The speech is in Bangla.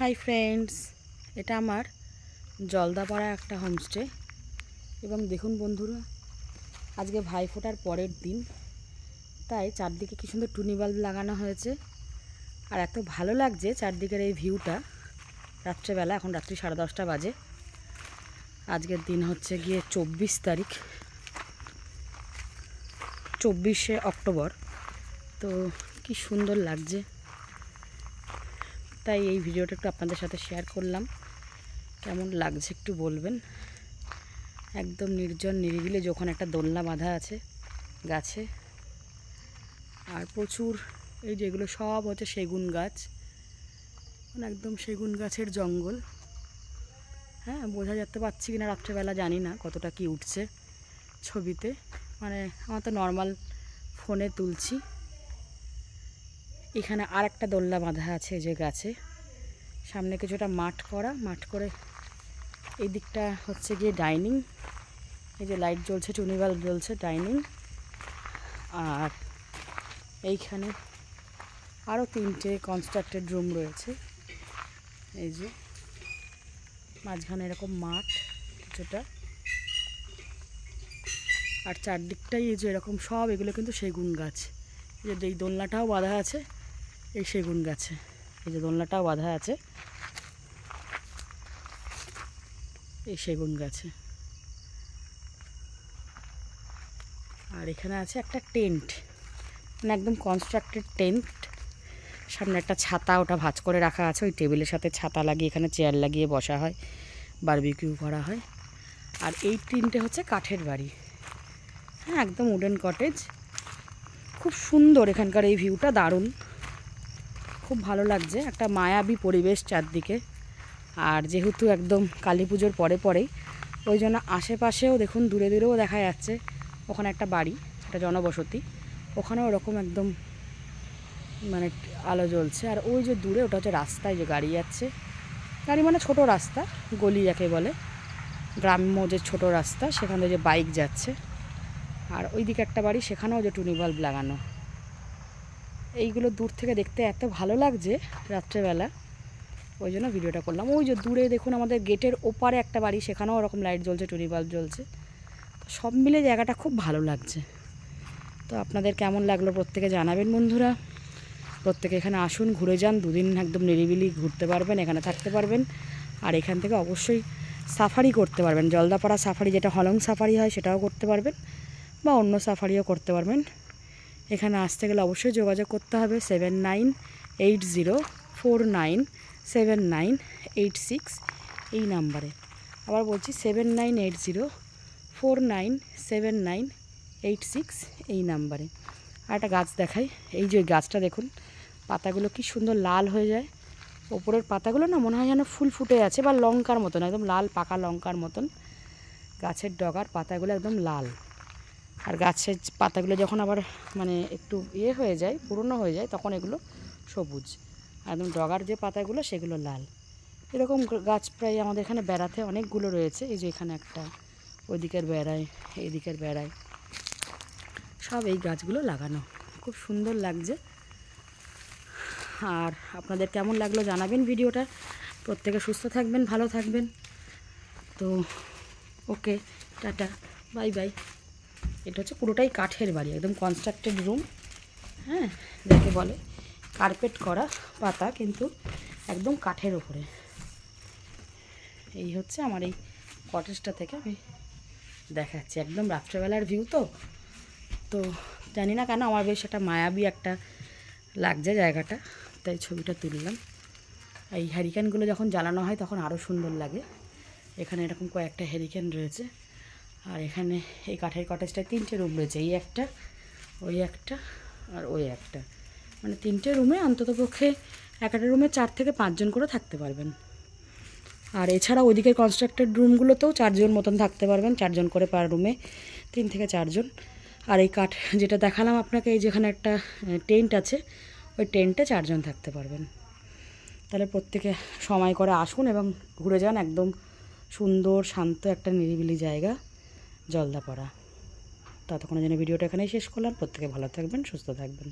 হাই ফ্রেন্ডস, এটা আমার জলদাপাড়া একটা হোমস্টে। এবং দেখুন বন্ধুরা, আজকে ভাইফোঁটার পরের দিন, তাই চারদিকে কি সুন্দর টুনি বাল্ব লাগানো হয়েছে। আর এত ভালো লাগছে চারদিকের এই ভিউটা রাত্রেবেলা। এখন রাত্রি 10:30 বাজে। আজকের দিন হচ্ছে গিয়ে 24 তারিখ, 24শে অক্টোবর। তো কি সুন্দর লাগছে, তাই এই ভিডিওটা একটু আপনাদের সাথে শেয়ার করলাম। কেমন লাগছে একটু বলবেন। একদম নির্জন নিরিবিলি, যখন একটা দোলনা বাঁধা আছে গাছে। আর প্রচুর এই যেগুলো সব হচ্ছে সেগুন গাছ, মানে একদম সেগুন গাছের জঙ্গল। হ্যাঁ, বোঝা যেতে পারছি কিনা রাত্রেবেলা জানি না কতটা কি উঠছে ছবিতে, মানে আমার তো নর্মাল ফোনে তুলছি। এখানে আর একটা দোলনা বাঁধা আছে যে গাছে, সামনে কিছুটা মাঠ করে এই দিকটা হচ্ছে গিয়ে ডাইনিং। এই যে লাইট জ্বলছে, টুনি বাল্ব জ্বলছে, ডাইনিং। আর এইখানে আরও 3টে কনস্ট্রাক্টেড রুম রয়েছে। এই যে মাঝখানে এরকম মাঠ কিছুটা, আর চারদিকটাই এই যে এরকম সব, এগুলো কিন্তু সেগুন গাছ। এই যে এই দোলনাটাও বাঁধা আছে এই সেগুন গাছে, এই যে দোলনাটাও বাঁধা আছে এই সেগুন গাছে। আর এখানে আছে একটা টেন্ট, মানে একদম কনস্ট্রাক্টেড টেন্ট। সামনে একটা ছাতা, ওটা ভাঁজ করে রাখা আছে। ওই টেবিলের সাথে ছাতা লাগিয়ে এখানে চেয়ার লাগিয়ে বসা হয়, বারবিকিউ করা হয়। আর এই 3টে হচ্ছে কাঠের বাড়ি। হ্যাঁ, একদম উডেন কটেজ। খুব সুন্দর এখানকার এই ভিউটা, দারুণ, খুব ভালো লাগছে। একটা মায়াবী পরিবেশ চারদিকে। আর যেহেতু একদম কালী পুজোর পরেই, ওই জন্য আশেপাশেও দেখুন দূরে দূরেও দেখা যাচ্ছে ওখানে একটা বাড়ি, একটা জনবসতি। ওখানেও ওরকম একদম মানে আলো জ্বলছে। আর ওই যে দূরে ওটা হচ্ছে রাস্তায় যে গাড়ি যাচ্ছে, গাড়ি মানে ছোট রাস্তা, গলি যাকে বলে, গ্রাম্য যে ছোট রাস্তা, সেখানে যে বাইক যাচ্ছে। আর ওই দিকে একটা বাড়ি, সেখানেও যে টুনি বাল্ব লাগানো। এইগুলো দূর থেকে দেখতে এত ভালো লাগছে রাত্রেবেলা, ওই জন্য ভিডিওটা করলাম। ওই যে দূরে দেখুন আমাদের গেটের ওপারে একটা বাড়ি, সেখানেও ওরকম লাইট জ্বলছে, টুনি বাল্ব জ্বলছে। তো সব মিলে জায়গাটা খুব ভালো লাগছে। তো আপনাদের কেমন লাগলো প্রত্যেকে জানাবেন বন্ধুরা। প্রত্যেকে এখানে আসুন, ঘুরে যান। 2 দিন একদম নিরিবিলি ঘুরতে পারবেন, এখানে থাকতে পারবেন। আর এখান থেকে অবশ্যই সাফারি করতে পারবেন। জলদাপাড়া সাফারি, যেটা হলং সাফারি হয়, সেটাও করতে পারবেন, বা অন্য সাফারিও করতে পারবেন। এখানে আসতে গেলে অবশ্যই যোগাযোগ করতে হবে 7980497986 এই নাম্বারে। আবার বলছি 7980497986 এই নাম্বারে। আর একটা গাছ দেখাই, এই যে গাছটা দেখুন, পাতাগুলো কি সুন্দর লাল হয়ে যায়। ওপরের পাতাগুলো না মনে হয় যেন ফুল ফুটে আছে, বা লঙ্কার মতন, একদম লাল পাকা লঙ্কার মতন। গাছের ডগার পাতাগুলো একদম লাল। আর গাছের পাতাগুলো যখন আবার মানে একটু হয়ে যায়, পুরনো হয়ে যায়, তখন এগুলো সবুজ। একদম ডগার যে পাতাগুলো সেগুলো লাল। এরকম গাছ প্রায় আমাদের এখানে বেড়াতে অনেকগুলো রয়েছে। এই যে এখানে একটা, ওইদিকের বেড়ায়, এইদিকের বেড়ায়, সব এই গাছগুলো লাগানো। খুব সুন্দর লাগছে। আর আপনাদের কেমন লাগলো জানাবেন ভিডিওটা। প্রত্যেকে সুস্থ থাকবেন, ভালো থাকবেন। তো ওকে, টাটা, বাই বাই। এটা হচ্ছে পুরোটাই কাঠের বাড়ি, একদম কনস্ট্রাক্টেড রুম। হ্যাঁ, যাকে বলে কার্পেট করা পাতা, কিন্তু একদম কাঠের ওপরে। এই হচ্ছে আমার এই কটেজটা থেকে আমি দেখাচ্ছি, একদম রাত্রেবেলার ভিউ। তো জানি না কেন আমার বেশ একটা মায়াবী একটা লাগছে জায়গাটা, তাই ছবিটা তুললাম। এই হ্যারিকেনগুলো যখন জ্বালানো হয় তখন আরও সুন্দর লাগে। এখানে এরকম কয়েকটা হ্যারিকেন রয়েছে। আর এখানে এই কাঠের কটেজটায় 3টে রুম রয়েছে, এই একটা, ওই একটা, আর ওই একটা। মানে 3টে রুমে অন্ততপক্ষে একটা রুমে 4 থেকে 5 জন করে থাকতে পারবেন। আর এছাড়া ওইদিকের কনস্ট্রাক্টেড রুমগুলোতেও 4 জন মতন থাকতে পারবেন, 4 জন করে পার রুমে, 3 থেকে 4 জন। আর এই কাঠ যেটা দেখালাম আপনাকে, এই যেখানে একটা টেন্ট আছে, ওই টেন্টে 4 জন থাকতে পারবেন। তাহলে প্রত্যেকে সময় করে আসুন এবং ঘুরে যান। একদম সুন্দর শান্ত একটা নিরিবিলি জায়গা জলদাপাড়া। ততক্ষণের জন্য ভিডিওটা এখানেই শেষ করলাম। প্রত্যেকে ভালো থাকবেন, সুস্থ থাকবেন।